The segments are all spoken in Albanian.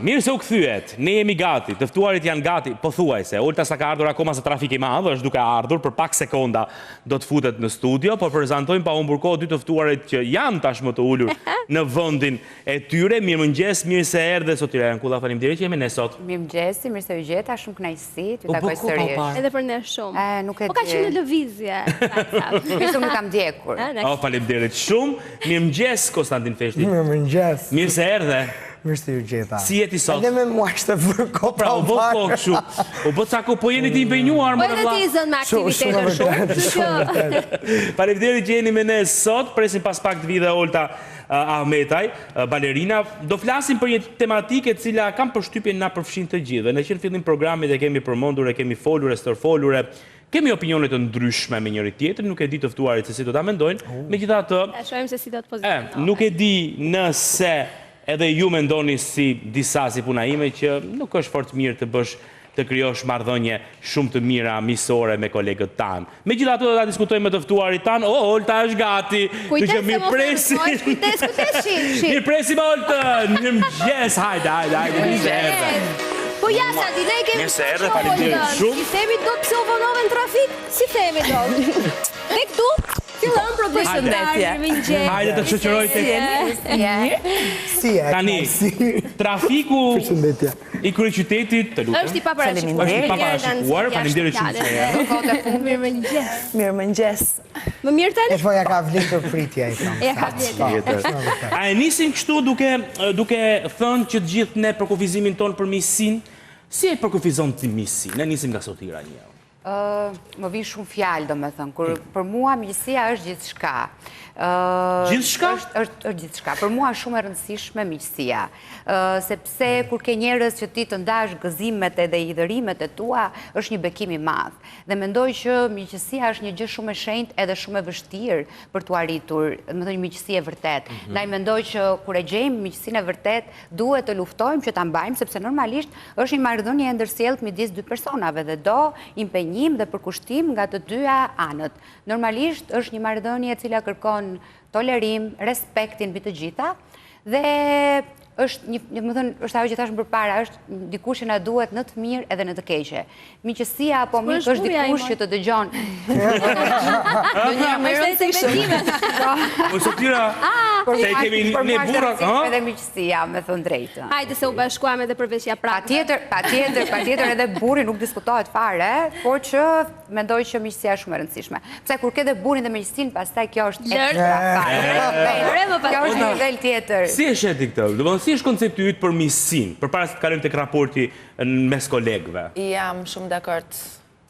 Mirë se u kthyet, ne jemi gati, të ftuarit janë gati, po thuajse, Olta sa ka ardhur akoma se trafik i madh, është duke ardhur, për pak sekonda do të futet në studio, po prezantojmë pa humbur kohë dy të ftuarit që janë tashmë të ulur në vendin e tyre. Mirëmëngjes, mirë se erdhe Sotira Jankulla, faleminderit që jemi ne sot. Mirëmëngjes, mirë se u gjeta, shumë kënaqësi, t'ju takoj sërish. Edhe për ne shumë. Nuk e di. Po ka qenë në lëvizje. Mirë se nuk kam ndjekur. Faleminderit shumë. Mirëmëngjes Konstantin Feshti. Mirëmëngjes. Mirë se erdhe. Mirë se ju gjeta. Si jeti sot? Edhe me mua ishte vërë ko Pra, u bë kohë kështu. U bë ca kohë, po jeni ti impenjuar Po më edhe ti zën me aktivitetin shumë. Faleminderit që jeni me ne sot. Presim pas pak të vide Olta Ahmetaj, balerina. Do flasim për një tematikë e cila kam përshtypjen na përfshin të gjithë. Në që në fillim programit e kemi përmendur, e kemi folur, e stërfolur, kemi opinionet të ndryshme me njëri tjetrin, nuk e di të ftuarit se si do ta mendojnë. Megjithatë, shohim se si do të pozicionohen. nuk e di nëse edhe ju mendoni si disa si puna ime që nuk është fort mirë të krijosh marrëdhënie shumë të mira miqësore me kolegët tanë. Megjithatë do ta diskutojmë me të ftuarit tanë. Olta është gati. Kujdes mirë presim. Kujdes, Mirë presim Oltën. Mirëmëngjes, hajde. Po ja sa di ne kemi. Mirë se erdhe, faleminderit shumë. Si themi do pse u vonove në trafik? Si themi do? Ne këtu fillon Përshëndetje. Hajde të shoqëroj tek Si e tani. Trafiku Përshëndetje. i kryeqytetit, të lutem. Është i paparashikuar. Është i paparashikuar. Faleminderit shumë se erdhe. Mirëmëngjes. Më mirë E tani? foja ka vlerë për pritja i thonë. E ka vlerë. A e nisim kështu duke thënë që të gjithë ne për kufizimin tonë për miqësinë? Si e përkufizon ti miqësinë? Ne nisim nga Sotira një. Më vi shumë fjalë, domethënë, kur për mua miqësia është gjithçka. Gjithçka? Është gjithçka. Për mua është shumë e rëndësishme miqësia. Sepse kur ke njerëz që ti të ndash gëzimet edhe hidhërimet e tua, është një bekim i madh. Dhe mendoj që miqësia është një gjë shumë e shenjtë edhe shumë e vështirë për t'u arritur, domethënë miqësi e vërtet. Ndaj mendoj që kur e gjejmë miqësinë e vërtet, duhet të luftojmë që ta mbajmë, sepse normalisht është një marrëdhënie e ndërsjellët midis dy personave dhe do impenjim dhe përkushtim nga të dyja anët. Normalisht është një marrëdhënie e cila kërkon tolerim, respektin mbi të gjitha dhe është është ajo që thashëm përpara, është dikush që na duhet në të mirë edhe në të keqe. Miqësia apo mik është dikush që të dëgjon. Po Sotira, se kemi ne burra, edhe miqësia, me thënë drejtën. Hajde se u bashkuam edhe përveç ja praktikë. Patjetër edhe burri nuk diskutohet fare, por që mendoj që miqësia është shumë e rëndësishme. Pse kur ke dhe burrin dhe miqësinë, pastaj kjo është ekstra fare. Kjo është një nivel tjetër. Si e sheti këtë? Si është koncepti yt për miqësinë, përpara se të kalojmë tek raporti mes kolegëve? Jam shumë dakord.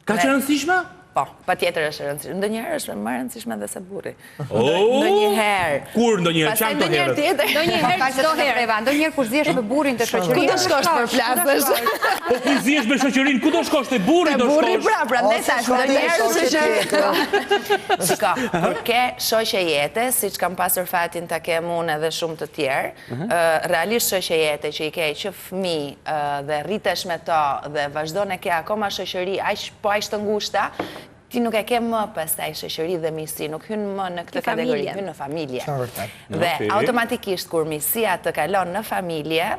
Ka që rëndësishme? Po, patjetër është e rëndësishme. Ndonjëherë është më e rëndësishme edhe se burri. Ndonjëherë. Kur ndonjëherë? Çfarë do herë? Ndonjëherë çdo herë. Ndonjëherë kur zihesh me burrin të shoqërisë. Ku do shkosh për plasësh? Po kur zihesh me shoqërinë, ku do shkosh te burri do shkosh? Burri prandaj thash ndonjëherë shoqëri. Shka, kur ke shoqe jete, siç kam pasur fatin ta kem unë edhe shumë të tjerë, realisht shoqe jete që i ke që fëmijë dhe rritesh me to dhe vazhdon e ke akoma shoqëri aq të ngushta, ti nuk e ke më pastaj shoqëri dhe miqësi, nuk hyn më në këtë kategori, hyn në familje. Dhe automatikisht kur miqësia të kalon në familje,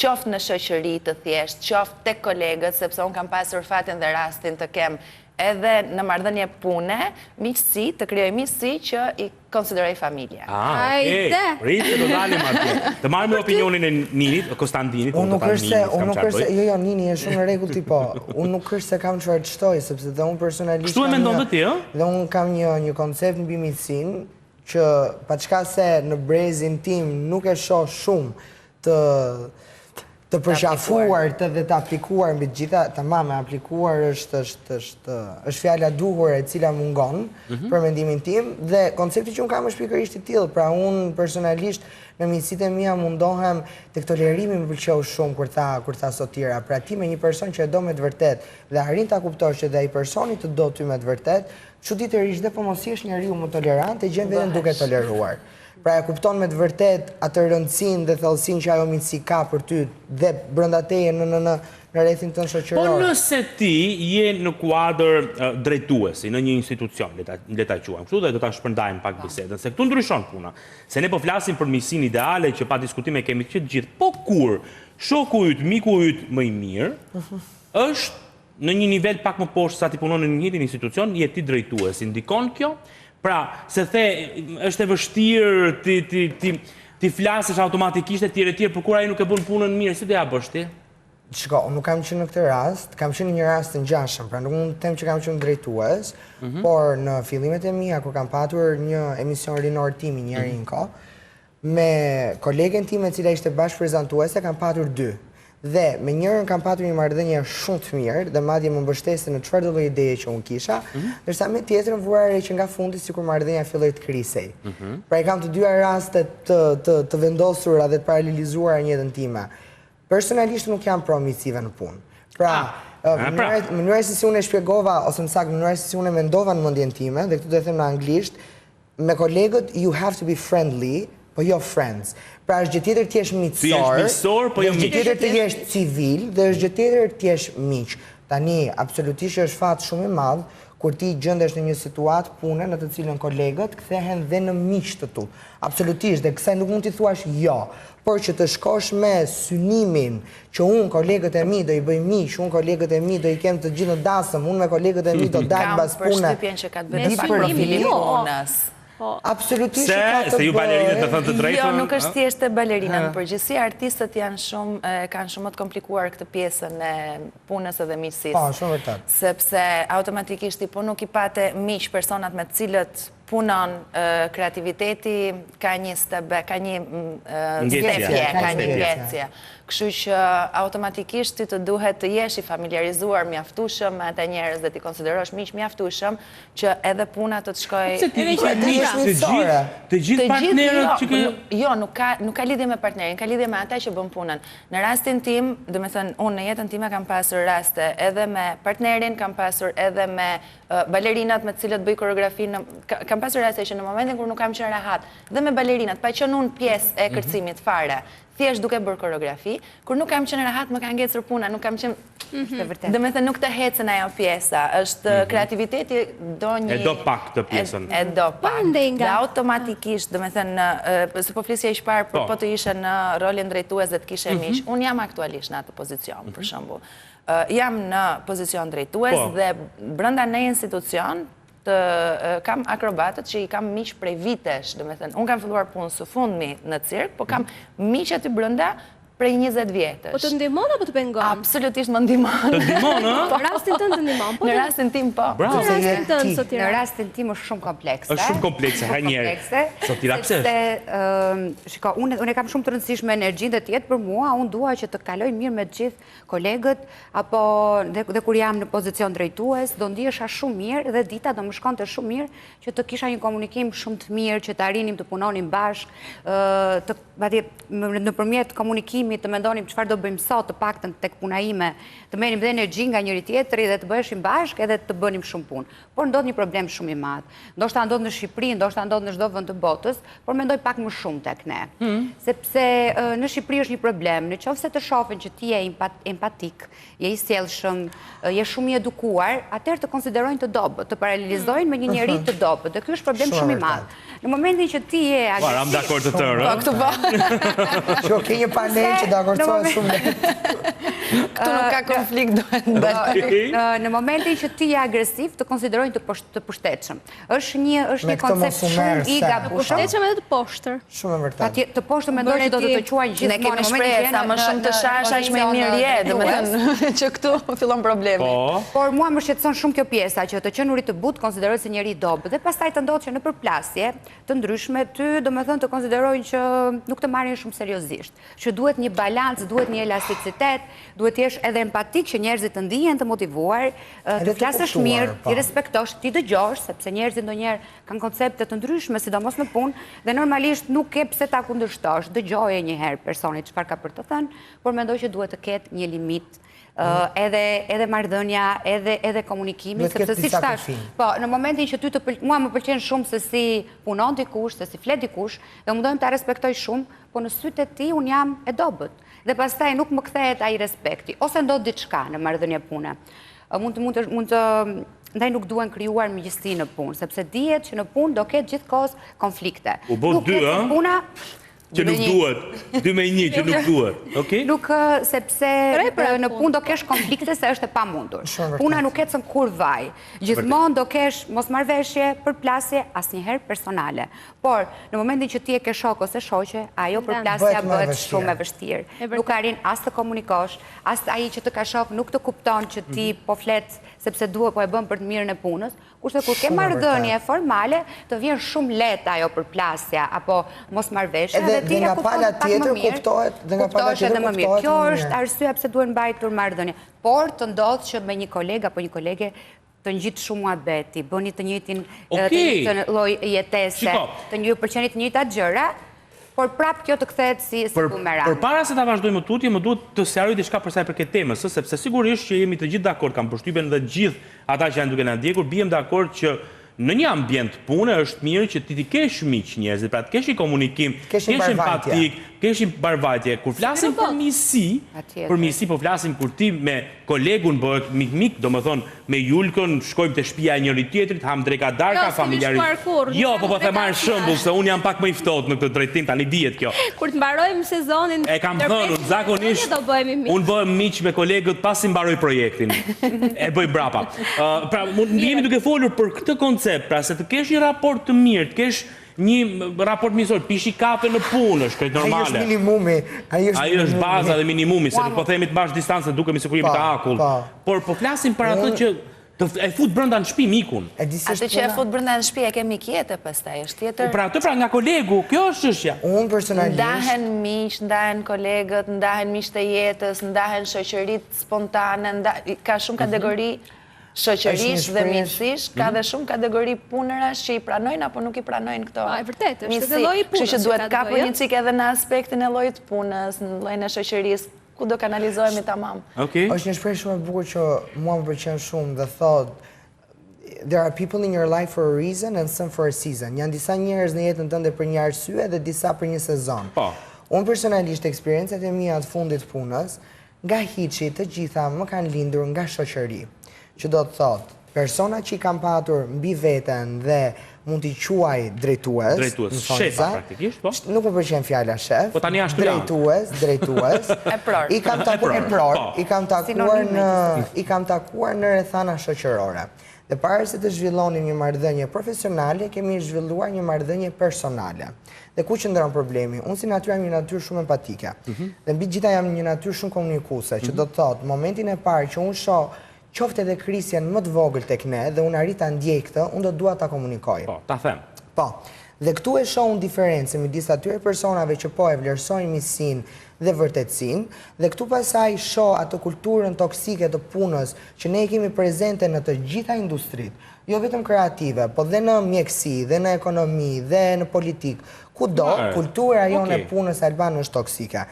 qoftë në shoqëri të thjesht, qoftë tek kolegët, sepse unë kam pasur fatin dhe rastin të kem edhe në marrëdhënie pune, miqësi, të krijoj miqësi që i konsideroj familja. Rritë do dalim atje. Të marrim opinionin e Ninit, Konstantinit. Unë nuk është se, jo, Nini e shumë në rregull ti po. Unë nuk është se kam çfarë të shtoj, sepse dhe unë personalisht. Kështu e mendon dhe ti, ë? Dhe unë kam një koncept mbi miqësinë që paçka se në brezin tim nuk e shoh shumë të përqafuar dhe të aplikuar mbi të gjitha, tamam, aplikuar është fjala duhur e cila mungon për mendimin tim dhe koncepti që unë kam është pikërisht i tillë. Pra unë personalisht në miqësitë e mia mundohem tek tolerimi më pëlqeu shumë kur tha Sotira. Pra ti me një person që e do me të vërtet dhe arrin ta kuptosh që dhe ai personi të do ty me të vërtet, çuditërisht dhe po mos jesh njeriu më tolerant e gjen veten duke toleruar. Pra e kupton me të vërtet atë rëndësinë dhe thellësinë që ajo miqësi ka për ty dhe brenda teje në rrethin tënd shoqëror. Po nëse ti je në kuadër drejtuesi në një institucion, le ta quajmë kështu, dhe do ta shpërndajmë pak bisedën, se këtu ndryshon puna. Se ne po flasim për miqësinë ideale që pa diskutime kemi të gjithë, po kur shoku yt, miku yt më i mirë, është në një nivel pak më poshtë sa ti punon në një njëjtin institucion, je ti drejtuesi. Ndikon kjo? Pra, se the, është e vështirë ti flasësh automatikisht e tjerë, për kur ai nuk e bën punën mirë, si do ja bësh ti? Shiko, nuk kam qenë në këtë rast, kam qenë në një rast të ngjashëm, pra nuk mund të them që kam qenë drejtues, por në fillimet e mia kur kam patur një emision rinor timi një herë në kohë, me kolegen time e cila ishte bashkëprezantuese kam patur 2. Dhe me njërin kam patur një marrëdhënie shumë të mirë dhe madje më mbështeste në çfarëdo lloj ideje që unë kisha, ndërsa me tjetrën vura që nga fundi sikur marrëdhënia filloi të krisej. Pra i kam të dyja rastet të vendosura dhe të paralelizuara në jetën time. Personalisht nuk jam promisive në punë. Pra, mënyra se si unë e shpjegova, ose më saktë mënyra se si unë e mendova në mendjen time, dhe këtu do të them në anglisht, me kolegët you have to be friendly, po jo friends. Pra është gjë tjetër të jesh miqësor, po jo miq. Është gjë tjetër të jesh civil dhe është gjë tjetër të jesh miq. Tani, absolutisht është fat shumë i madh kur ti gjendesh në një situatë pune në të cilën kolegët kthehen dhe në miq të tu. Absolutisht, dhe kësaj nuk mund t'i thuash jo. Por që të shkosh me synimin që unë kolegët e mi do i bëj miq, unë kolegët e mi do i kem të gjithë në dasëm, unë me kolegët e mi do dalë mbas pune. Kam përshtypjen që ka të bëjë pak profilim punës. Absolutisht ka të bëjë. Se ju balerinët të thënë të drejtën? Jo, nuk është thjesht e balerinat. Në përgjithësi, artistët kanë shumë më të komplikuar këtë pjesën e punës edhe miqësisë. Po, shumë vërtet. Sepse automatikisht po nuk i pate miq personat me të cilët punon kreativiteti, ka një ngjetje, ka një ngjetje. Kështu që automatikisht ti të duhet të jesh i familiarizuar mjaftueshëm me ata njerëz dhe ti konsiderosh miq mjaftueshëm që edhe puna të shkojë. Të gjithë partnerët që jo, nuk ka lidhje me partnerin, ka lidhje me ata që bën punën. Në rastin tim, do të thënë, unë në jetën time kam pasur raste edhe me partnerin, kam pasur edhe me balerinat me të cilët bëj koreografi, kam pasur raste që në momentin kur nuk kam qenë rehat, dhe me balerinat, pa qenë unë pjesë e kërcimit fare, thjesht duke bërë koreografi, kur nuk kam qenë rehat, më ka ngecur puna, nuk kam qenë... Dhe me thënë, nuk të hecën ajo pjesa, është kreativiteti do një... E do pak të pjesën. E do pak. Dhe automatikisht, dhe me thënë, se po flisja i shparë, po të ishe në rolin drejtues dhe të kishe miq, unë jam aktualisht në atë pozicion, për shembull. Jam në pozicion drejtues dhe brenda në institucion, kam akrobatët që i kam miq prej vitesh, dhe me thënë, unë kam filluar punë së fundmi në cirk, po kam miq aty brenda prej 20 vjetësh. Po të ndihmon apo të pengon? Absolutisht më ndihmon. Të ndihmon, ë? Në rastin tënd të ndihmon. Në rastin tim po. Bravo. Në rastin tënd sot Në rastin tim është shumë komplekse. Është shumë komplekse, ha njerë. Sot tira pse? Shiko, unë kam shumë të rëndësishme energjinë dhe tjetë për mua, unë dua që të kaloj mirë me gjithë kolegët, apo dhe kur jam në pozicion drejtues, do ndihesha shumë mirë dhe dita do më shkonte shumë mirë që të kisha një komunikim shumë të mirë, që të arrinim të punonim bashkë, nëpërmjet komunikimit të mendonim çfarë do bëjmë sot, të paktën tek puna ime, të merrim dhe energji nga njëri tjetri dhe të bëheshim bashkë edhe të bënim shumë punë. Por ndodh një problem shumë i madh. Ndoshta ndodh në Shqipëri, ndoshta ndodh në çdo vend të botës, por mendoj pak më shumë tek ne. Sepse në Shqipëri është një problem, nëse të shohin që ti je empatik, je i sjellshëm, je shumë i edukuar, atëherë të konsiderojnë të dobët, të paralelizojnë me një njerëz të dobët. Dhe ky është problem shumë i madh. Në momentin që ti je agresiv, Jam dakord të tërë. Po, këtu po. Që ke një panel që dakordsohet shumë lehtë. Këtu nuk ka konflikt, duhet ndaloj. Në momentin që ti je agresiv, të konsiderojnë të pushtetshëm. Është një koncept shumë i gabuar. Pushtetshëm edhe të poshtër. Shumë e vërtetë. Të poshtë mendoj që do të të quajnë gjithmonë. Ne kemi shprehje sa më shumë të shash aq më mirë je, domethënë që këtu fillon problemi. Por mua më shqetëson shumë kjo pjesa që të qenurit të butë konsiderohet si njeri i dobët dhe pastaj të ndodhë që në përplasje të ndryshme ty domethënë të konsiderojnë që nuk të marrin shumë seriozisht. Që duhet një balancë, duhet një elasticitet, duhet të jesh edhe empatik që njerëzit të ndihen të motivuar, të flasësh mirë, ti respektosh, ti dëgjosh, sepse njerëzit ndonjëherë kanë koncepte të ndryshme, sidomos në punë, dhe normalisht nuk ke pse ta kundërshtosh, dëgjoje një herë personit çfarë ka për të thënë, por mendoj që duhet të ketë një limit. Edhe marrëdhënia, edhe komunikimi, sepse si thash, po, në momentin që mua më pëlqen shumë se si punon dikush, se si flet dikush, dhe mundojmë ta respektoj shumë, po në sytë e ti unë jam e dobët. Dhe pastaj nuk më kthehet ai respekti, ose ndodh diçka në marrëdhënie pune. Ndaj nuk duhen krijuar miqësi në punë, sepse dihet që në punë do ketë gjithkohës konflikte. U bë dy, ë? Puna Që nuk duhet. 2-1 që nuk duhet. Okej? Nuk sepse në punë do kesh konflikte se është e pamundur. Puna nuk ecën kur vaj. Gjithmonë do kesh mosmarrveshje, përplasje, asnjëherë personale. Por në momentin që ti e ke shok ose shoqe, ajo përplasja bëhet shumë e vështirë. Nuk arrin as të komunikosh, as ai që të ka shok nuk të kupton që ti po flet sepse duhet po e bën për të mirën e punës. Kurse kur ke marrëdhënie formale, të vjen shumë lehtë ajo përplasja apo mosmarrveshja dhe ti e kupton pak më mirë. Kuptohet edhe më mirë. Kjo është arsyeja pse duhet mbajtur marrëdhënie. Por të ndodh që me një koleg apo një kolege të ngjit shumë muhabeti, bëni të njëjtin lloj jetese, të ju pëlqeni të njëjtat gjëra, por prap kjo të kthehet si bumerang. Përpara se ta vazhdojmë tutje, më duhet të sqaroj diçka për sa i përket temës, sepse sigurisht që jemi të gjithë dakord, kam përshtypjen dhe gjithë ata që janë duke na ndjekur, bijem dakord që në një ambient pune është mirë që ti kesh miq njerëzit, pra të kesh një komunikim, kesh empatik, kesh barbajtje. Kur flasim për miqësi, po flasim kur ti me kolegun bëhet mik, domethënë me Julkën shkojmë te shtëpia e njëri tjetrit, ham dreka darka, familjarisht. Jo, po them marr shembull se un jam pak më i ftohtë në këtë drejtim, tani dihet kjo. Kur të mbarojmë sezonin, e kam thënë zakonisht un bëhem miq me kolegët pasi mbaroj projektin. E bëj brapa. Pra jemi duke folur për këtë koncept, pra se të kesh një raport të mirë, të kesh një raport misor, pishi kafe në punë, është krejt normale. Ai është minimumi. Ai është baza dhe minimumi, se po themi të mbash distancë, dukemi sikur jemi të akull. Por po flasim për atë që e fut brenda në shtëpi mikun. Atë që e fut brenda në shtëpi e ke mik jetë pastaj, është tjetër. Pra atë nga kolegu, kjo është çështja. Unë personalisht ndahen miq, ndahen kolegët, ndahen miqtë e jetës, ndahen shoqëritë spontane, ka shumë kategori shoqërisht dhe miqësisht, ka dhe shumë kategori punërash që i pranojnë apo nuk i pranojnë këto. E vërtet, është edhe lloji i punës. Kështu që duhet kapur një çik edhe në aspektin e llojit të punës, në llojin e shoqërisë, ku do kanalizohemi tamam. Është një shprehje shumë e bukur që mua më pëlqen shumë dhe thot there are people in your life for a reason and some for a season. Janë disa njerëz në jetën tënde për një arsye dhe disa për një sezon. Unë personalisht eksperiencat e mia të fundit punës, nga hiçi të gjitha më kanë lindur nga shoqëri. Që do të thot, persona që i kam patur mbi veten dhe mund t'i quaj drejtues, shefa praktikisht, po? Nuk më pëlqen fjala shef. Po tani ashtu janë. Drejtues. Epror. I kam takuar në rrethana shoqërore. Dhe para se të zhvillonim një marrëdhënie profesionale, kemi zhvilluar një marrëdhënie personale. Dhe ku qëndron problemi? Unë si natyrë jam një natyrë shumë empatike. Dhe mbi gjitha jam një natyrë shumë komunikuese, që do të thot, momentin e parë që unë shoh qofte edhe krisjen më të vogël tek ne dhe unë arrit ta ndjej këtë, unë do dua ta komunikoj. Po, ta them. Po. Dhe këtu e shoh unë diferencën midis atyre personave që po e vlerësojnë miqësinë dhe vërtetësinë, dhe këtu pasaj shoh atë kulturën toksike të punës që ne kemi prezente në të gjitha industritë, jo vetëm kreative, po dhe në mjekësi, dhe në ekonomi, dhe në politikë. Kudo, kultura jonë e punës albane është toksike.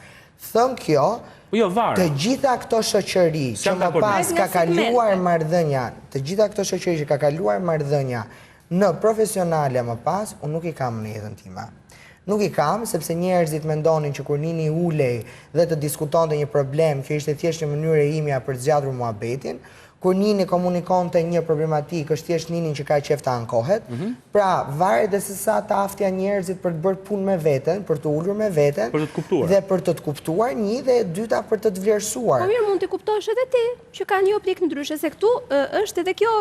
Thëm kjo, të gjitha këto shoqëri që më pas ka kaluar marrëdhënia, të gjitha këto shoqëri që ka kaluar marrëdhënia në profesionale më pas, unë nuk i kam në jetën time. Nuk i kam, sepse njerëzit mendonin që kur nini ulej dhe të diskutonte një problem, kjo ishte thjesht një mënyrë e imja për të zgjatur muhabetin, kur nini komunikonte një problematik, është thjesht ninin që ka qef të ankohet. Pra, varet dhe se sa të aftja njerëzit për të bërë punë me veten, për të ullur me veten, dhe për të të kuptuar, një dhe dyta për të të vlerësuar. Po mirë, mund të kuptosh edhe ti, që ka një optik ndryshe, se këtu është edhe kjo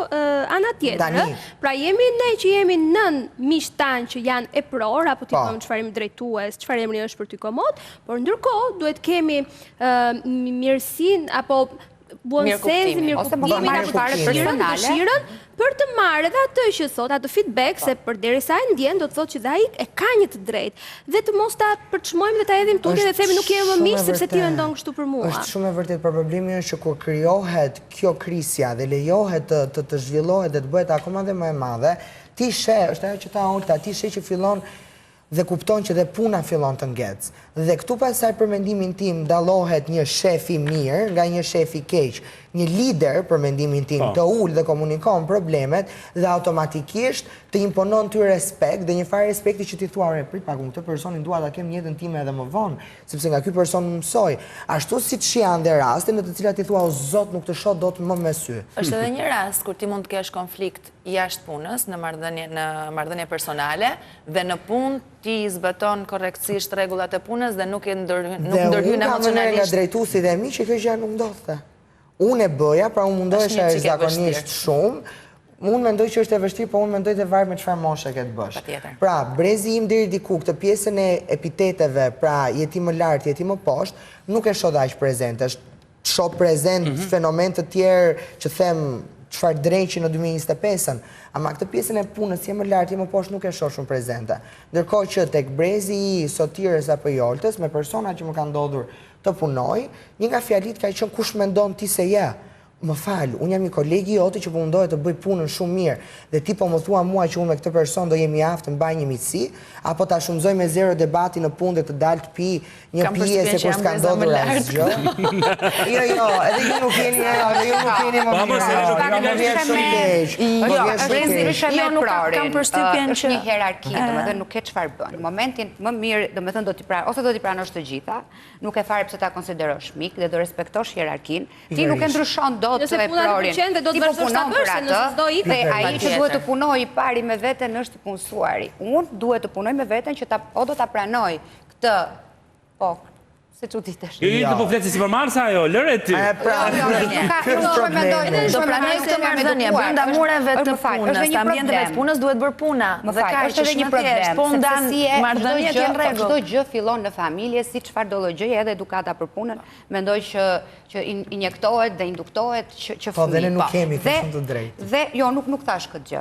ana tjetër. Pra, jemi ne që jemi nën miqtë tanë që janë epror, apo ti thonë çfarë jemi drejtues, çfarë emri është për ty komod, por ndërkohë duhet kemi mirësinë apo buonsensi, mirëkuptimin, dëshirën për të marrë edhe atë që thot, atë feedback, se përderisa ai ndjen, do të thotë që dhe ai e ka një të drejtë, dhe të mos ta përçmojmë dhe ta hedhim tutje dhe themi nuk jemi më miq sepse ti mendon kështu për mua. Është shumë e vërtetë, por problemi është që kur krijohet kjo krisja dhe lejohet të zhvillohet dhe të bëhet akoma dhe më e madhe, ti sheh, është ajo që ta Olta, ti sheh që fillon dhe kupton që dhe puna fillon të ngec. Dhe këtu pasaj për mendimin tim dallohet një shef i mirë nga një shef i keq. Një lider për mendimin tim të ullë dhe komunikon problemet dhe automatikisht të imponon të respekt dhe një farë respekti që ti thua, prit pak, këtë personin dua ta kem në jetën time edhe më vonë, sepse nga ky person më mësoj. Ashtu siç janë dhe raste në të cilat ti thua, o zot, nuk të shoh dot më me sy. Është edhe një rast kur ti mund të kesh konflikt jashtë punës në marrëdhënie personale dhe në punë ti zbaton korrektsisht rregullat e punës dhe nuk ndërhyn emocionalisht. Dhe unë kam nga drejtuesi dhe mi që kjo gjë nuk ndodhte. Unë e bëja, pra unë mundohesha zakonisht shumë. Unë mendoj që është e vështirë, po unë mendoj të varë me çfarë moshe ke të bësh. Pra, brezi im deri diku këtë pjesën e epiteteve, pra jeti më lart, jeti më poshtë, nuk e shoh aq prezente. Është shoh prezent fenomen të tjerë që them çfarë drejqi në 2025-ën, ama këtë pjesën e punës je më lart, je më poshtë nuk e shoh shumë prezente. Ndërkohë që tek brezi i Sotirës apo Joltës, me persona që më kanë ndodhur të punoj, një nga fjalit ka qenë kush mendon ti se je. Më falë, unë jam një kolegi jote që po mundohet të bëj punën shumë mirë dhe ti po më thua mua që unë me këtë person do jemi aftë në baj një miqësi, apo ta shumëzoj me zero debati në punë dhe të dalë të pi një pije se kur s'ka ndodhur asgjë. Jo, edhe ju nuk jeni më mirë. Është një hierarki, domethënë nuk ke çfarë bën. Në momentin më mirë, domethënë ose do t'i pranosh të gjitha, nuk e fare pse ta konsiderosh mik dhe do respektosh hierarkinë. Ti nuk e ndryshon Nëse puna të pëlqen dhe do të vazhdosh ta bësh, nëse s'do ikë. Dhe ai që duhet të punojë pari me veten është i punësuari. Unë duhet të punoj me veten që o do ta pranoj këtë. Po, se çuditesh. Të po flet si për Marsa ajo, lëre ti. Do pranoj këtë marrëdhënie brenda mureve të punës, të ambienteve të punës duhet bërë puna. Dhe ka është edhe një problem, po ndan marrëdhëniet janë rregull. Çdo gjë fillon në familje, si çfarëdo lloj edhe edukata për punën, mendoj që injektohet dhe induktohet që fëmijë. Po dhe ne nuk kemi shumë të drejtë. Dhe jo, nuk thash këtë gjë.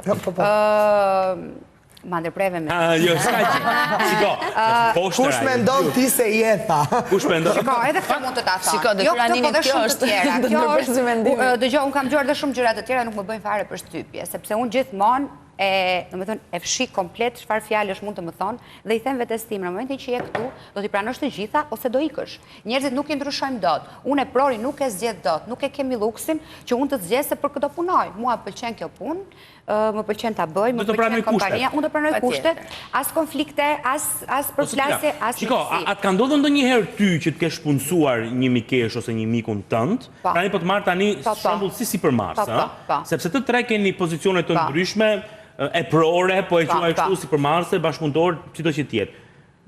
Ma ndërpreve me... Jo, s'ka gjë. Shiko, kush mendon ti se je, tha? Kush mendon? Shiko, edhe këtë mund të ta thonë. Shiko, dhe Franini kjo është. Dëgjoj, unë kam dëgjuar dhe shumë gjëra të tjera, nuk më bëjnë fare përshtypje, sepse unë gjithmonë e fshi komplet çfarë fjalësh mund të më thonë dhe i them vetes tim në momentin që je këtu do t'i pranosh të gjitha ose do ikësh. Njerëzit nuk i ndryshojmë dot. Unë e prori nuk e zgjedh dot, nuk e kemi luksin që unë të zgjedh se për këtë do punoj. Mua pëlqen kjo punë, më pëlqen ta bëj, më pëlqen kompania, unë do pranoj kushtet, as konflikte, as përplasje, as Shiko, a të ka ndodhur ndonjëherë ty që të kesh punësuar një mikesh ose një mikun tënd? Tani po të marr tani shembull si për Mars, ëh? Sepse të tre keni pozicione të ndryshme, e prore, po e quaj kështu si për Marse, bashkëpunëtor, çdo që tjetë.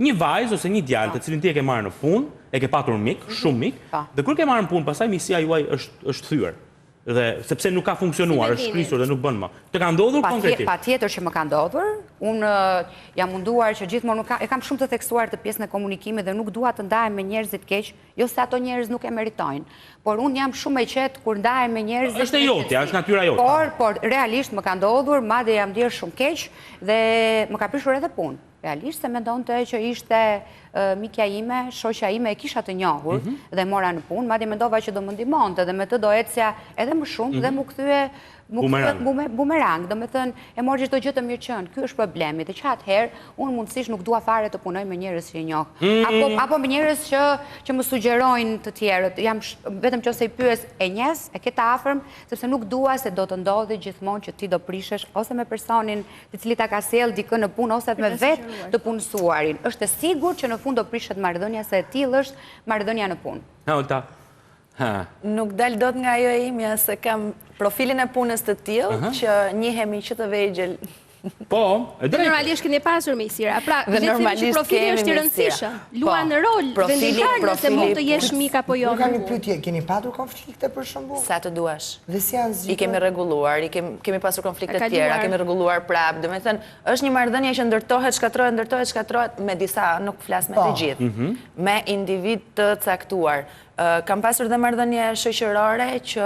Një vajzë ose një djalë të cilin ti e ke marrë në punë, e ke patur mik, shumë mik, dhe kur ke marrë në punë, pastaj miqësia juaj është thyer. Dhe sepse nuk ka funksionuar, është shkrisur dhe nuk bën më. Të ka ndodhur konkretisht? Patjetër që më ka ndodhur. Unë jam munduar që gjithmonë e kam shumë të theksuar të pjesën e komunikimit dhe nuk dua të ndahem me njerëzit keq, jo se ato njerëz nuk e meritojnë. Por unë jam shumë e qetë kur ndahem me njerëzit. Është e jotja, është natyra jote. Por realisht më ka ndodhur, madje jam ndier shumë keq dhe më ka prishur edhe punë. Realisht se mendonte që ishte mikja ime, shoqja ime, e kisha të njohur dhe mora në punë, madje mendova që do më ndihmonte dhe me të do ecja edhe më shumë dhe më kthye bumerang, do me thënë, e mori çdo gjë të mirëqen. Ky është problemi, dhe që atëherë unë mundësisht nuk dua fare të punoj me njerëz që e njoh. Apo me njerëz që më sugjerojnë të tjerët. Jam vetëm nëse i pyes e njes, e ke të afërm, sepse nuk dua se do të ndodhi gjithmonë që ti do prishesh ose me personin i cili ta ka sjell dikë në punë ose me vetë të punësuarin. Është e sigurt që në fund do prishet marrëdhënia se e tillë është marrëdhënia në punë. Nuk dal dot nga ajo e imja se kam profilin e punës të tillë që njihemi që të vegjël. Po, e drejtë. Normalisht keni pasur miqësira. Pra, normalisht që profili është i rëndësishëm. Luan rol vendimtar nëse mund të jesh mik apo jo. Nuk kam një pyetje, keni patur konflikte për shembull? Sa të duash. Dhe si janë zgjidhur? I kemi rregulluar, kemi pasur konflikte të tjera, kemi rregulluar prap. Domethënë, është një marrëdhënie që ndërtohet, shkatërrohet me disa, nuk flas me të gjithë. Me individ të caktuar. Kam pasur dhe marrëdhënie shoqërore që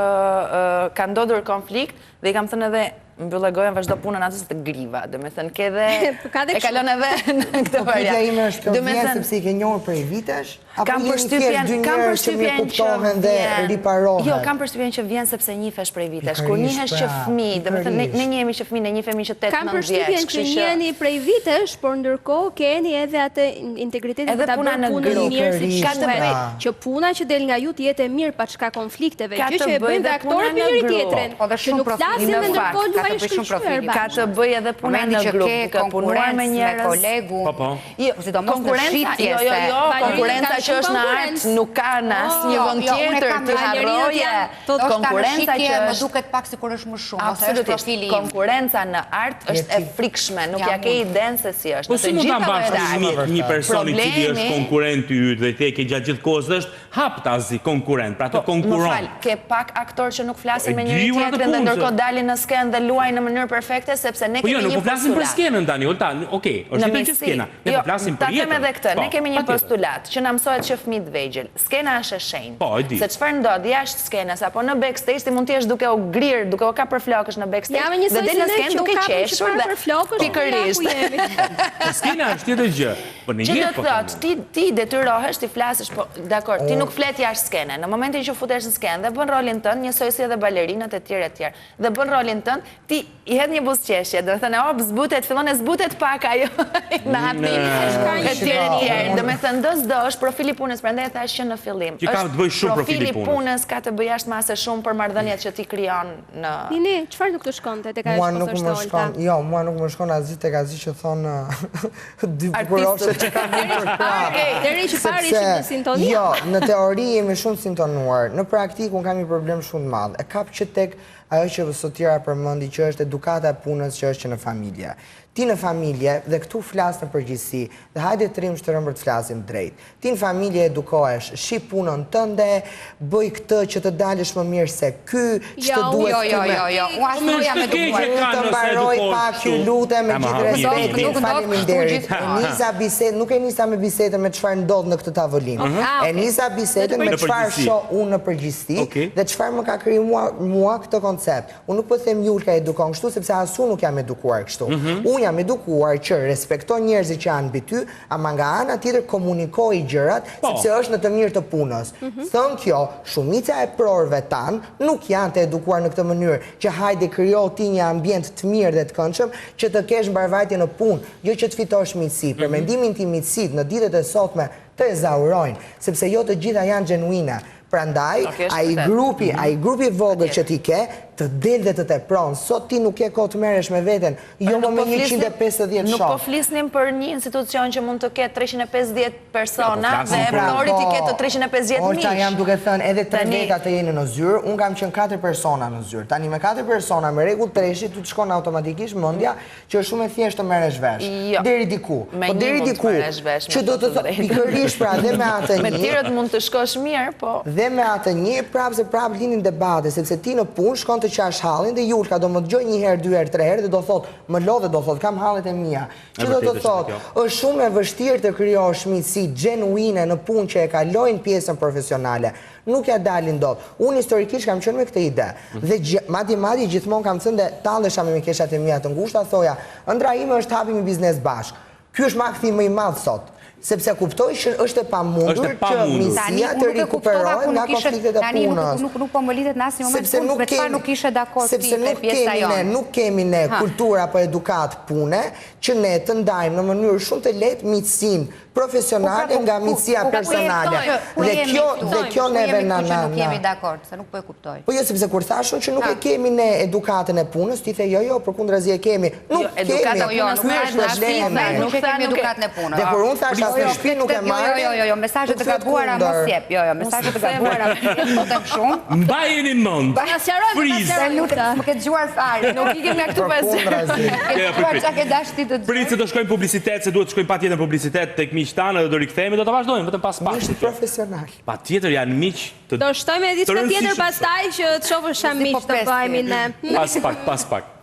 ka ndodhur konflikt dhe i kam thënë edhe mbyllë gojën, vazhdo punën atë se të griva. Do me thënë, ke dhe... E kalon edhe në këtë varja. Pyetja ime është kjo vjen sepse i ke njohur prej vitesh? Apo jeni thjesht dy njerëz që mirë kuptohen dhe riparohen? Jo, kam përshtypjen që vjen sepse njihesh prej vitesh. Kur njihesh që fëmijë, do me thënë, ne njihemi që fëmijë, ne njihemi që 8-9 vjeç. Kam përshtypjen që njiheni prej vitesh, por ndërkohë keni edhe atë integritetin ta bëni punën mirë si duhet. Që puna që del nga ju të jetë e mirë pa çka konflikteve, gjë që e bëjnë dhe aktorët me njëri tjetrin. Që nuk flasin dhe ndërkohë luajnë shkëlqyer. Ka të bëjë edhe puna në grup, ka punuar me njerëz, kolegu. Konkurenca, konkurenca që është në art nuk ka në asnjë vend tjetër të harroje. Konkurenca që më duket pak sikur është më shumë, ose është profili. Konkurenca në art është e frikshme, nuk ja ke idenë se si është. Po si mund ta mbash një person i cili është konkurrent i yt dhe te ke gjatë gjithë kohës është haptazi konkurrent, pra të konkuron. Më fal, ke pak aktor që nuk flasin me njëri tjetrin dhe ndërkohë dalin në skenë dhe luajnë në mënyrë perfekte sepse ne kemi një postulat. Po jo, nuk flasim për skenën tani, Olta. Okej, është vetëm që skena. Ne po flasim për jetën. Ta them edhe këtë, ne kemi një postulat që na mësohet që fëmijët vegjël. Skena është e shenjtë. Po, e di. Se çfarë ndodh jashtë skenës apo në backstage ti mund të jesh duke u grir, duke u kapur flokësh në backstage dhe del në skenë duke qeshur dhe pikërisht. Skena është tjetër gjë. Po në jetë po. Ti detyrohesh ti flasësh, po dakor, ti nuk flet jashtë skenën. Në momentin që futesh në skenë dhe bën rolin tënd, njësoj si edhe balerinat e tjerë, dhe bën rolin tënd, ti i hedh një buzëqeshje, do të thënë, zbutet, fillon e zbutet pak ajo napi e tjerë. Do me thënë, do është profili punës, prandaj thash që në fillim. Që ka të bëj shumë profili punës, ka të bëj jashtë shumë për marrëdhëniet që ti krijon në. Nini, çfarë nuk të shkonte tek ajo që Olta? Jo, mua nuk më shkon asgjë tek asgjë që thonë dy bukuroshe që kanë bërë për krah. Deri që pari ishim në sintoni. Jo, në teori jemi shumë sintonuar. Në praktikë unë kam një problem shumë të madh. E kap që tek ajo që sot tjera përmendi që është edukata e punës që është që në familje. Ti në familje, dhe këtu flas në përgjithësi, dhe hajde të rrim shtërëm për të flasim drejt. Ti në familje edukohesh, shih punën tënde, bëj këtë që të dalësh më mirë se ky, që të duhet Jo, unë ashtu jam edukuar. Të mbaroj pak, ju lutem me gjithë respektin, faleminderit. Nisa bisedën, nuk e nisa me bisedën me çfarë ndodh në këtë tavolinë. E nisa bisedën me çfarë shoh unë në përgjithësi dhe çfarë më ka krijuar mua këtë koncept. Unë nuk po them Julka edukon kështu sepse as unë nuk jam edukuar kështu. Jam edukuar që respektoj njerëzit që janë mbi ty, ama nga ana tjetër komunikoj gjërat sepse është në të mirë të punës. Thënë kjo, shumica e prorëve tanë nuk janë të edukuar në këtë mënyrë që hajde krijo ti një ambient të mirë dhe të këndshëm që të kesh mbarvajtje në punë, jo që të fitosh miqësi. Për mendimin tim miqësitë në ditët e sotme të ezaurojnë, sepse jo të gjitha janë genuine. Prandaj, ai grupi vogël që ti ke, të del dhe të tepron. Sot ti nuk ke kohë të merresh me veten, jo më me 150 Nuk po flisnim për një institucion që mund të ketë 350 persona dhe emplori ti ketë 350 Olta, jam duke thënë edhe 3 veta të jeni në zyrë, unë kam qenë 4 persona në zyrë. Tani me 4 persona me rregull treshi tu të shkon automatikisht mendja që është shumë e thjeshtë të merresh vesh. Deri diku. Po deri diku. Që do të thotë pikërisht pra dhe me atë një. Me tjerët mund të shkosh mirë, po. Dhe me atë një prapë linin debate, sepse ti në punë shkon të qash hallin dhe Julka do më dëgjoj 1 herë, 2 herë, 3 herë dhe do thot, më lodhe do thot, kam hallet e mia. Që do të thot, është shumë e vështirë të krijosh miqësi genuine në punë që e kalojnë pjesën profesionale. Nuk ja dalin dot. Unë historikisht kam qenë me këtë ide. Dhe madje gjithmonë kam thënë tallesha me keshat e mia të ngushta, thoja, ëndra ime është hapi një biznes bashk. Ky është maksimumi më i madh sot. Sepse kuptoj që është e pamundur që miqësia të rikuperohet nga konfliktet e punës. Nuk po më lidhet në asnjë moment me çfarë nuk ishe dakord ti te pjesa jonë. Sepse nuk kemi ne kulturë apo edukat pune që ne të ndajmë në mënyrë shumë të lehtë miqësinë profesionale nga miqësia personale. Dhe kjo neve nuk jemi dakord, se nuk po e kuptoj. Po jo, sepse kur thashun që nuk e kemi ne edukatën e punës, ti the jo, përkundrazi e kemi. Nuk kemi. Nuk kemi edukatën e punës. Dhe kur unë thash në shtëpi nuk e marr. Jo, mesazhet e gabuara mos jep. Jo, mesazhet e gabuara po të shumë. Mbajeni mend. Më ke dëgjuar fare. Nuk ikim nga këtu pas. Prit se do shkojmë publicitet, se duhet të shkojmë patjetër publicitet tek miqtanë dhe do rikthehemi, do ta vazhdojmë vetëm pas pak. Është profesional. Patjetër janë miq të. Do shtojmë edhe diçka tjetër pastaj që të shohësh miq të bëhemi ne. Pas pak.